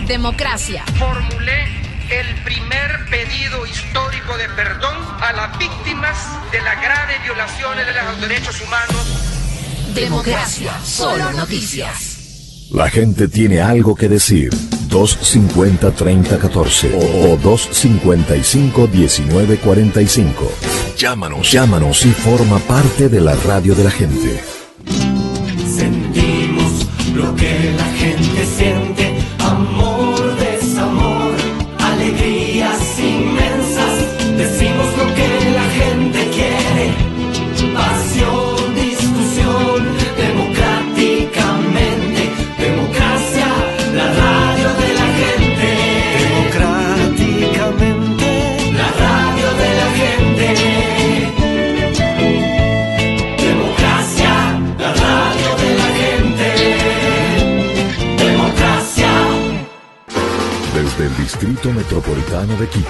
Democracia. Formulé el primer pedido histórico de perdón a las víctimas de las graves violaciones de los derechos humanos. Democracia. Solo noticias. La gente tiene algo que decir. 250-3014 o 255-1945. Llámanos y forma parte de la radio de la gente. Sentimos lo que la gente Distrito Metropolitano de Quito.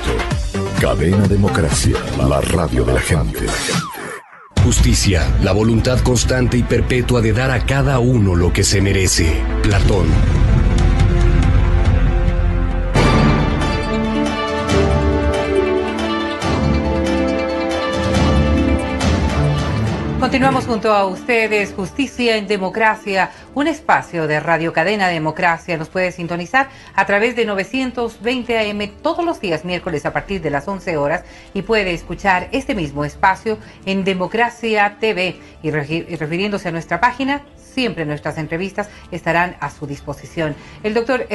Cadena Democracia, la radio de la gente. Justicia, la voluntad constante y perpetua de dar a cada uno lo que se merece. Platón. Continuamos junto a ustedes, Justicia en Democracia, un espacio de Radio Cadena Democracia. Nos puede sintonizar a través de 920 AM todos los días miércoles a partir de las 11 horas y puede escuchar este mismo espacio en Democracia TV. Y refiriéndose a nuestra página, siempre nuestras entrevistas estarán a su disposición. El doctor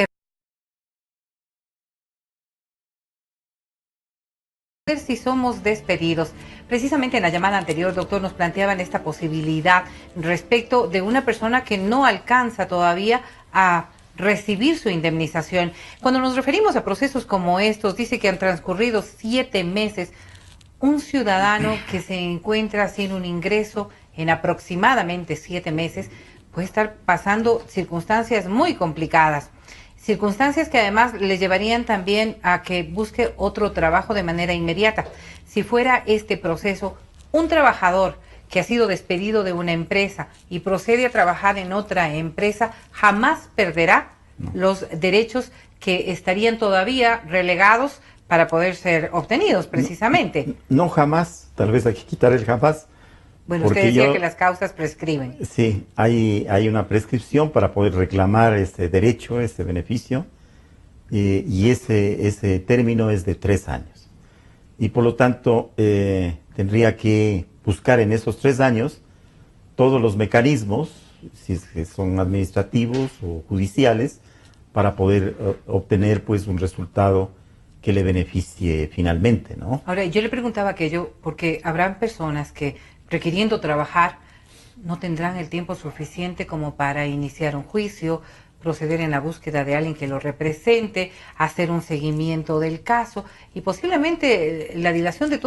si somos despedidos. Precisamente en la llamada anterior, doctor, nos planteaban esta posibilidad respecto de una persona que no alcanza todavía a recibir su indemnización. Cuando nos referimos a procesos como estos, dice que han transcurrido 7 meses. Un ciudadano que se encuentra sin un ingreso en aproximadamente 7 meses puede estar pasando circunstancias muy complicadas. Circunstancias que además le llevarían también a que busque otro trabajo de manera inmediata. Si fuera este proceso, un trabajador que ha sido despedido de una empresa y procede a trabajar en otra empresa, jamás perderá los derechos que estarían todavía relegados para poder ser obtenidos, precisamente. No jamás, tal vez hay que quitar el jamás. Bueno, usted decía que las causas prescriben. Sí, hay una prescripción para poder reclamar ese derecho, ese beneficio, y ese término es de 3 años. Y por lo tanto, tendría que buscar en esos 3 años todos los mecanismos, si es que son administrativos o judiciales, para poder obtener pues un resultado que le beneficie finalmente, ¿no? Ahora, yo le preguntaba aquello porque habrán personas que requiriendo trabajar, no tendrán el tiempo suficiente como para iniciar un juicio, proceder en la búsqueda de alguien que lo represente, hacer un seguimiento del caso y posiblemente la dilación de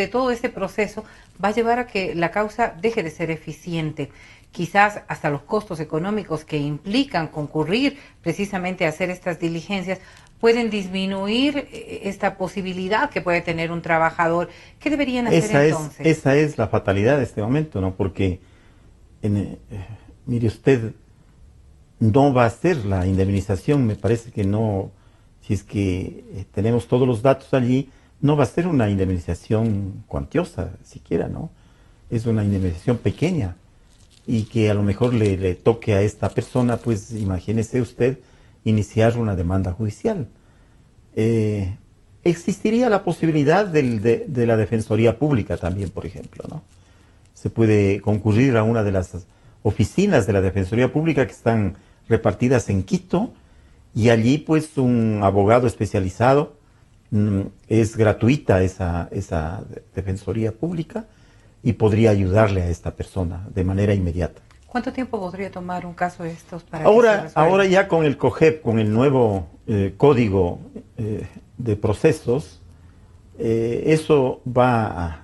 todo este proceso va a llevar a que la causa deje de ser eficiente. Quizás hasta los costos económicos que implican concurrir precisamente a hacer estas diligencias pueden disminuir esta posibilidad que puede tener un trabajador. ¿Qué deberían hacer entonces? Esa es la fatalidad de este momento, ¿no? Porque, mire usted, no va a ser la indemnización, me parece que no, si es que tenemos todos los datos allí, no va a ser una indemnización cuantiosa siquiera, ¿no? Es una indemnización pequeña y que a lo mejor le toque a esta persona, pues imagínese usted, iniciar una demanda judicial. Existiría la posibilidad de la Defensoría Pública también, por ejemplo, ¿no? Se puede concurrir a una de las oficinas de la Defensoría Pública que están repartidas en Quito y allí pues un abogado especializado, es gratuita esa Defensoría Pública y podría ayudarle a esta persona de manera inmediata. ¿Cuánto tiempo podría tomar un caso de estos para ahora ya con el COGEP, con el nuevo código de procesos, eso va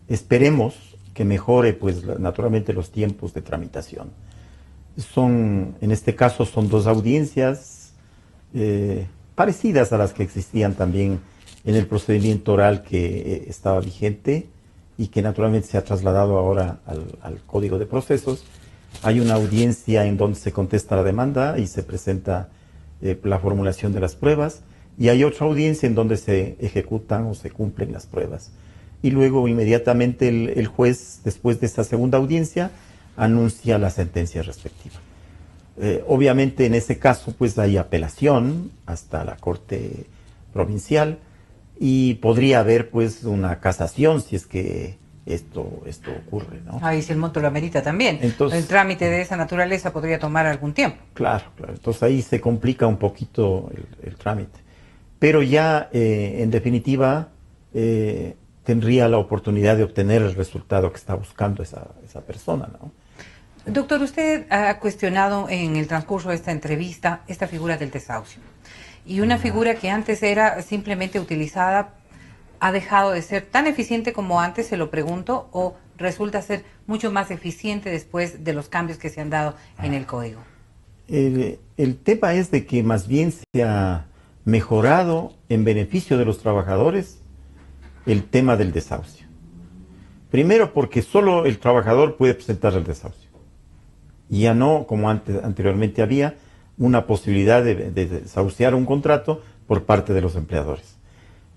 esperemos que mejore pues naturalmente los tiempos de tramitación. En este caso son 2 audiencias parecidas a las que existían también en el procedimiento oral que estaba vigente y que naturalmente se ha trasladado ahora al Código de Procesos. Hay una audiencia en donde se contesta la demanda y se presenta la formulación de las pruebas, y hay otra audiencia en donde se ejecutan o se cumplen las pruebas. Y luego inmediatamente el juez, después de esta segunda audiencia, anuncia la sentencia respectiva. Obviamente en ese caso pues hay apelación hasta la Corte Provincial, y podría haber pues una casación si es que esto ocurre, ¿no? Y si el monto lo amerita también. Entonces, el trámite de esa naturaleza podría tomar algún tiempo. Claro. Entonces ahí se complica un poquito el trámite. Pero ya, en definitiva, tendría la oportunidad de obtener el resultado que está buscando esa persona, ¿no? Doctor, usted ha cuestionado en el transcurso de esta entrevista esta figura del desahucio. Y una figura que antes era simplemente utilizada, ¿ha dejado de ser tan eficiente como antes, se lo pregunto, o resulta ser mucho más eficiente después de los cambios que se han dado en el código? El tema es de que más bien se ha mejorado en beneficio de los trabajadores el tema del desahucio. Primero porque solo el trabajador puede presentar el desahucio. Y ya no, como anteriormente había, una posibilidad de desahuciar un contrato por parte de los empleadores.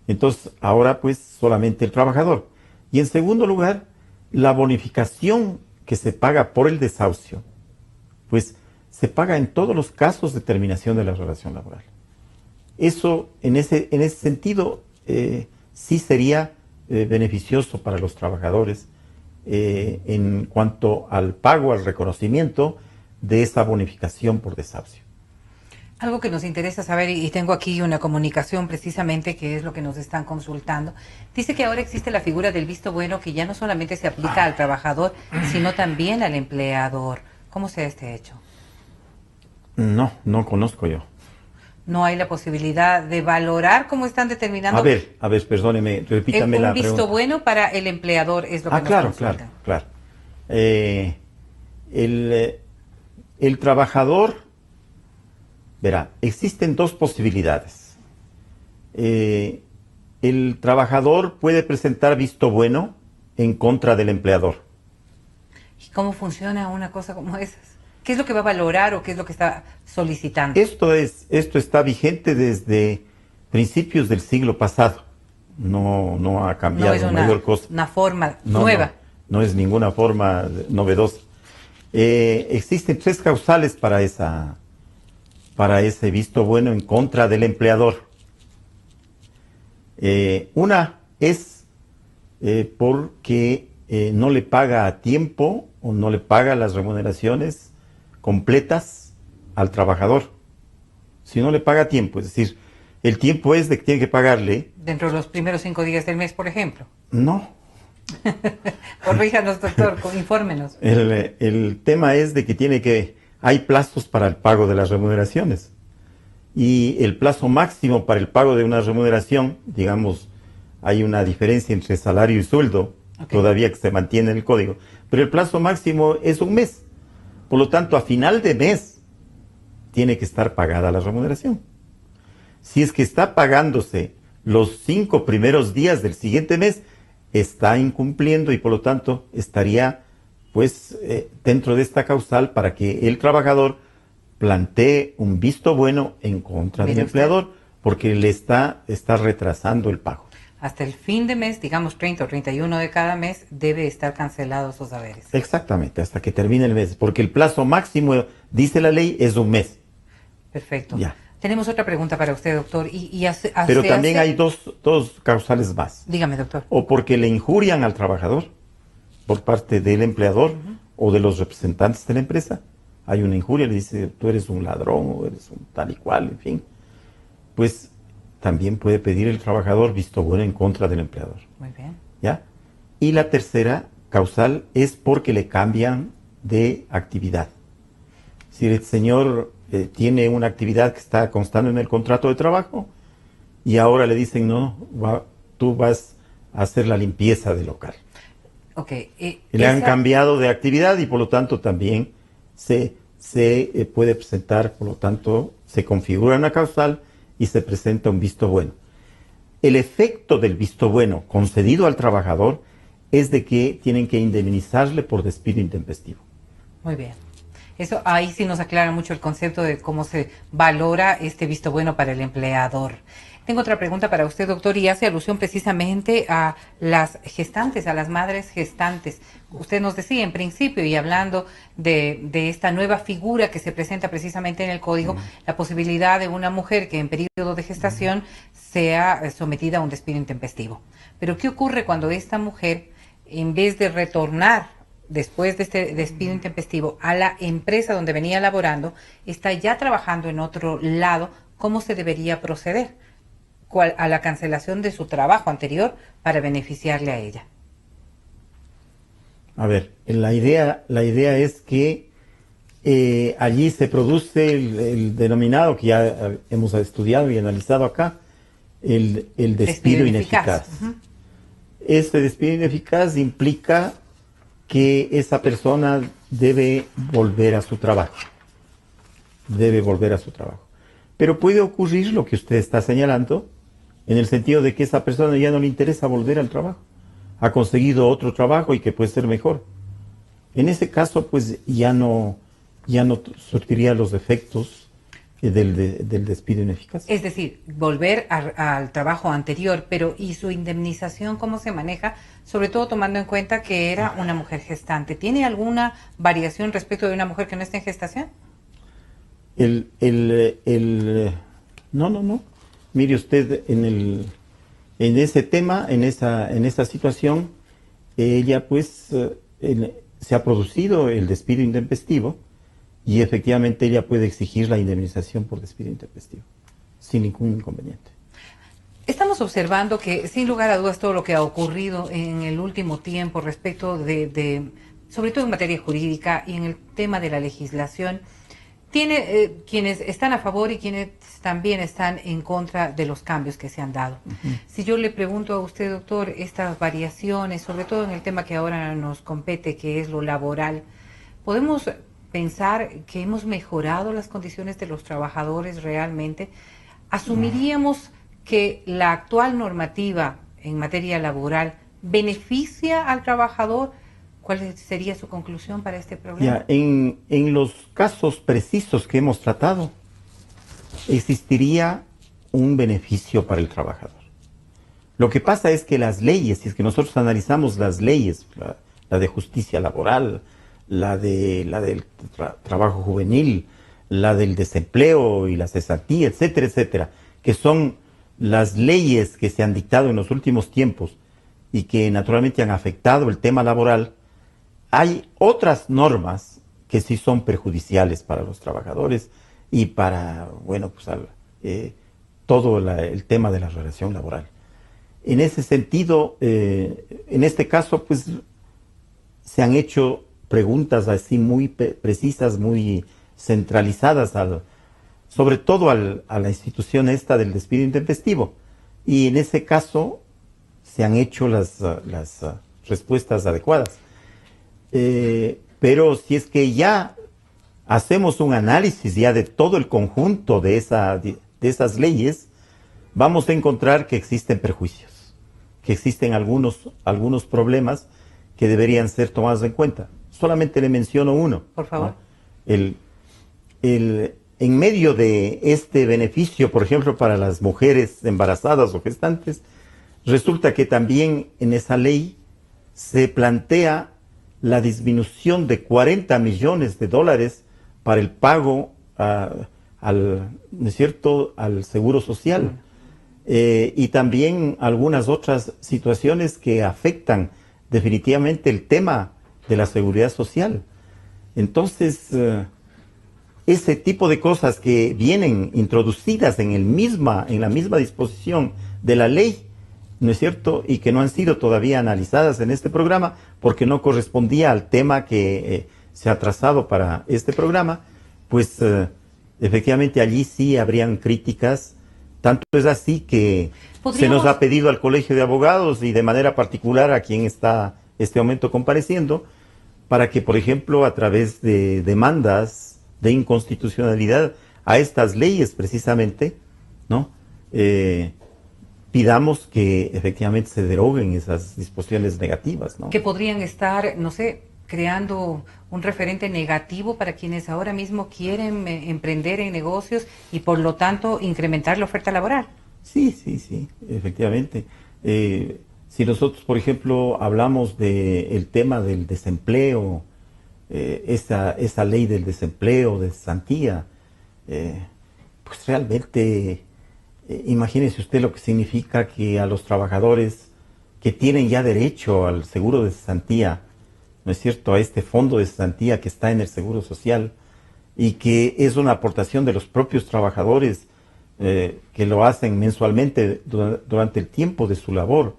Entonces, ahora pues solamente el trabajador. Y en segundo lugar, la bonificación que se paga por el desahucio, pues se paga en todos los casos de terminación de la relación laboral. Eso, en ese sentido, sí sería beneficioso para los trabajadores en cuanto al pago, al reconocimiento de esa bonificación por desahucio. Algo que nos interesa saber, y tengo aquí una comunicación precisamente, que es lo que nos están consultando. Dice que ahora existe la figura del visto bueno, que ya no solamente se aplica al trabajador, sino también al empleador. ¿Cómo se da este hecho? No conozco yo. ¿No hay la posibilidad de valorar cómo están determinando? A ver, perdóneme, repítame la pregunta. Un visto bueno para el empleador es lo que nos consultan. Claro. El trabajador, verá, existen dos posibilidades. El trabajador puede presentar visto bueno en contra del empleador. ¿Y cómo funciona una cosa como esas? ¿Qué es lo que va a valorar o qué es lo que está solicitando? Esto está vigente desde principios del siglo pasado. No ha cambiado mayor cosa. Una forma nueva. No es ninguna forma novedosa. Existen 3 causales para ese visto bueno en contra del empleador. Una es porque no le paga a tiempo o no le paga las remuneraciones completas al trabajador. Si no le paga a tiempo, es decir, el tiempo es de que tiene que pagarle. ¿Dentro de los primeros 5 días del mes, por ejemplo? No. Corríjanos, doctor, infórmenos. El tema es de que hay plazos para el pago de las remuneraciones. Y el plazo máximo para el pago de una remuneración, digamos, hay una diferencia entre salario y sueldo, todavía que se mantiene en el código, pero el plazo máximo es un mes. Por lo tanto, a final de mes tiene que estar pagada la remuneración. Si es que está pagándose los 5 primeros días del siguiente mes, está incumpliendo y por lo tanto estaría pues dentro de esta causal para que el trabajador plantee un visto bueno en contra del empleador porque le está retrasando el pago. Hasta el fin de mes, digamos 30 o 31 de cada mes, debe estar cancelado sus haberes. Exactamente, hasta que termine el mes, porque el plazo máximo, dice la ley, es un mes. Perfecto. Ya. Tenemos otra pregunta para usted, doctor. Pero también hay dos causales más. Dígame, doctor. O porque le injurian al trabajador por parte del empleador o de los representantes de la empresa. Hay una injuria, le dice, tú eres un ladrón o eres un tal y cual, en fin. Pues también puede pedir el trabajador visto bueno en contra del empleador. Muy bien. ¿Ya? Y la tercera causal es porque le cambian de actividad. Si el señor tiene una actividad que está constando en el contrato de trabajo y ahora le dicen, no, tú vas a hacer la limpieza del local. Le han cambiado de actividad y por lo tanto también se puede presentar, por lo tanto se configura una causal y se presenta un visto bueno. El efecto del visto bueno concedido al trabajador es de que tienen que indemnizarle por despido intempestivo. Muy bien. Eso ahí sí nos aclara mucho el concepto de cómo se valora este visto bueno para el empleador. Tengo otra pregunta para usted, doctor, y hace alusión precisamente a las gestantes, a las madres gestantes. Usted nos decía en principio, y hablando de esta nueva figura que se presenta precisamente en el código, la posibilidad de una mujer que en periodo de gestación sea sometida a un despido intempestivo. Pero ¿qué ocurre cuando esta mujer, en vez de retornar después de este despido intempestivo a la empresa donde venía laborando, está ya trabajando en otro lado? ¿Cómo se debería proceder a la cancelación de su trabajo anterior para beneficiarle a ella? A ver, la idea es que allí se produce el denominado, que ya hemos estudiado y analizado acá, el despido ineficaz. Este despido ineficaz implica que esa persona debe volver a su trabajo. Pero puede ocurrir lo que usted está señalando, en el sentido de que esa persona ya no le interesa volver al trabajo, ha conseguido otro trabajo y que puede ser mejor. En ese caso, pues ya no surtiría los efectos del despido ineficaz. Es decir, volver al trabajo anterior, pero ¿y su indemnización cómo se maneja? Sobre todo tomando en cuenta que era una mujer gestante. ¿Tiene alguna variación respecto de una mujer que no está en gestación? No. Mire usted, en ese tema, en esa situación, ella pues se ha producido el despido intempestivo y efectivamente ella puede exigir la indemnización por despido intempestivo, sin ningún inconveniente. Estamos observando que, sin lugar a dudas, todo lo que ha ocurrido en el último tiempo respecto sobre todo en materia jurídica y en el tema de la legislación, tiene quienes están a favor y quienes también están en contra de los cambios que se han dado. Si yo le pregunto a usted, doctor, estas variaciones, sobre todo en el tema que ahora nos compete, que es lo laboral, ¿podemos pensar que hemos mejorado las condiciones de los trabajadores realmente? ¿Asumiríamos que la actual normativa en materia laboral beneficia al trabajador? ¿Cuál sería su conclusión para este problema? En los casos precisos que hemos tratado, existiría un beneficio para el trabajador. Lo que pasa es que las leyes, si es que nosotros analizamos las leyes, la de justicia laboral, la del trabajo juvenil, la del desempleo y la cesantía, etcétera, etcétera, que son las leyes que se han dictado en los últimos tiempos y que naturalmente han afectado el tema laboral, hay otras normas que sí son perjudiciales para los trabajadores y para, bueno, pues todo el tema de la relación laboral. En ese sentido, en este caso, pues se han hecho preguntas así muy precisas, muy centralizadas, sobre todo a la institución esta del despido intempestivo. Y en ese caso se han hecho las respuestas adecuadas. Pero si es que ya hacemos un análisis ya de todo el conjunto de esas leyes, vamos a encontrar que existen perjuicios, que existen algunos problemas que deberían ser tomados en cuenta. Solamente le menciono uno. Por favor. ¿No? En medio de este beneficio, por ejemplo, para las mujeres embarazadas o gestantes, resulta que también en esa ley se plantea la disminución de $40 millones para el pago ¿no es cierto?, al seguro social. Y también algunas otras situaciones que afectan definitivamente el tema de la seguridad social. Entonces, ese tipo de cosas que vienen introducidas en la misma disposición de la ley, ¿no es cierto?, y que no han sido todavía analizadas en este programa porque no correspondía al tema que se ha trazado para este programa, pues efectivamente allí sí habrían críticas. Tanto es así que se nos ha pedido al Colegio de Abogados y de manera particular a quien está este momento compareciendo, para que, por ejemplo, a través de demandas de inconstitucionalidad a estas leyes precisamente, ¿no?, pidamos que efectivamente se deroguen esas disposiciones negativas, ¿no? Que podrían estar, no sé, creando un referente negativo para quienes ahora mismo quieren emprender en negocios y por lo tanto incrementar la oferta laboral. Sí, efectivamente. Si nosotros, por ejemplo, hablamos del tema del desempleo, esa ley del desempleo, de cesantía, pues realmente imagínese usted lo que significa que a los trabajadores que tienen ya derecho al seguro de cesantía, ¿no es cierto?, a este fondo de cesantía que está en el Seguro Social y que es una aportación de los propios trabajadores que lo hacen mensualmente durante el tiempo de su labor.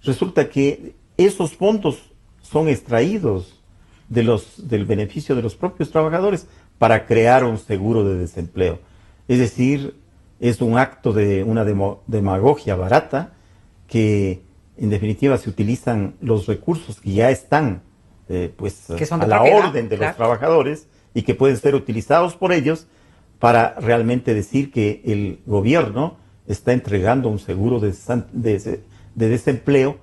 Resulta que esos fondos son extraídos del beneficio de los propios trabajadores para crear un seguro de desempleo. Es decir, es un acto de una demagogia barata que en definitiva se utilizan los recursos que ya están a la orden de los trabajadores y que pueden ser utilizados por ellos para realmente decir que el gobierno está entregando un seguro de desempleo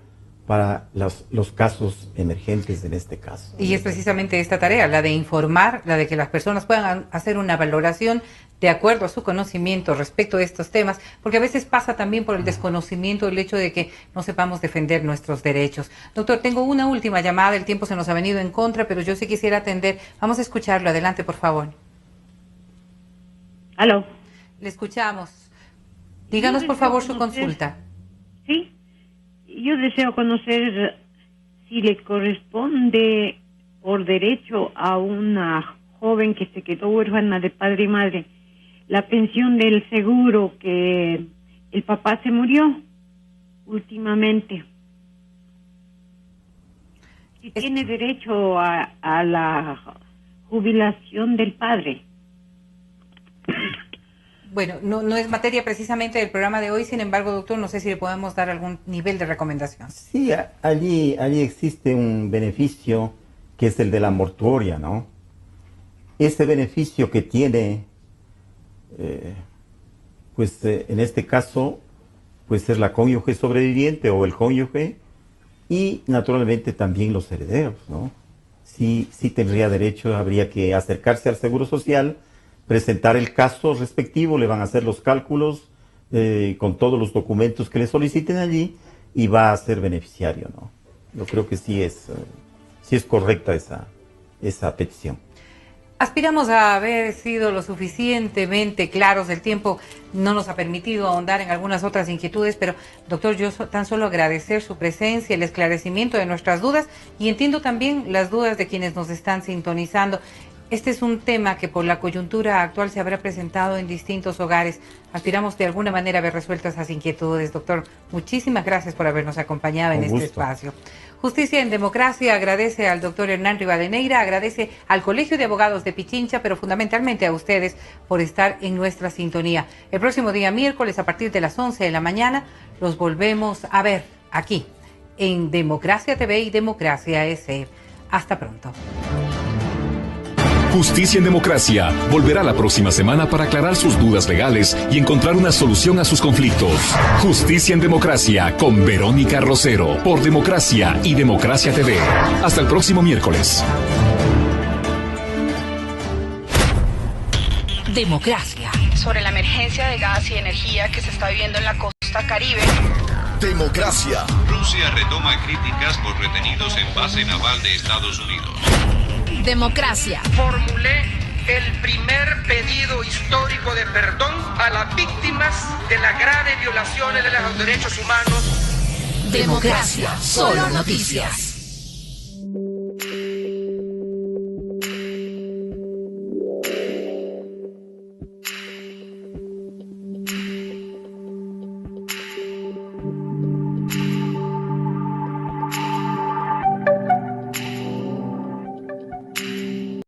para los casos emergentes en este caso. Y es precisamente esta tarea, la de informar, la de que las personas puedan hacer una valoración de acuerdo a su conocimiento respecto de estos temas, porque a veces pasa también por el desconocimiento el hecho de que no sepamos defender nuestros derechos. Doctor, tengo una última llamada, el tiempo se nos ha venido en contra, pero yo sí quisiera atender. Vamos a escucharlo, adelante por favor. Aló. Le escuchamos. Díganos por favor su consulta. Sí. Yo deseo conocer si le corresponde por derecho a una joven que se quedó huérfana de padre y madre la pensión del seguro que el papá se murió últimamente. Si tiene derecho a la jubilación del padre. Bueno, no es materia precisamente del programa de hoy, sin embargo, doctor, no sé si le podemos dar algún nivel de recomendación. Sí, allí existe un beneficio que es el de la mortuoria, ¿no? Ese beneficio que tiene, en este caso, pues es la cónyuge sobreviviente o el cónyuge y naturalmente también los herederos, ¿no? Sí tendría derecho, habría que acercarse al Seguro Social, presentar el caso respectivo, le van a hacer los cálculos con todos los documentos que le soliciten allí y va a ser beneficiario, ¿no? Yo creo que sí es correcta esa petición. Aspiramos a haber sido lo suficientemente claros. El tiempo no nos ha permitido ahondar en algunas otras inquietudes, pero doctor, yo tan solo agradecer su presencia, el esclarecimiento de nuestras dudas y entiendo también las dudas de quienes nos están sintonizando. Este es un tema que por la coyuntura actual se habrá presentado en distintos hogares. Aspiramos de alguna manera a haber resuelto esas inquietudes. Doctor, muchísimas gracias por habernos acompañado en este espacio. Justicia en Democracia agradece al doctor Hernán Rivadeneira, agradece al Colegio de Abogados de Pichincha, pero fundamentalmente a ustedes por estar en nuestra sintonía. El próximo día miércoles a partir de las 11 de la mañana los volvemos a ver aquí en Democracia TV y Democracia S. Hasta pronto. Justicia en Democracia volverá la próxima semana para aclarar sus dudas legales y encontrar una solución a sus conflictos. Justicia en Democracia con Verónica Rosero por Democracia y Democracia TV. Hasta el próximo miércoles. Democracia. Sobre la emergencia de gas y energía que se está viviendo en la costa Caribe. Democracia. Rusia retoma críticas por retenidos en base naval de Estados Unidos. Democracia. Formulé el primer pedido histórico de perdón a las víctimas de las graves violaciones de los derechos humanos. Democracia. Solo noticias.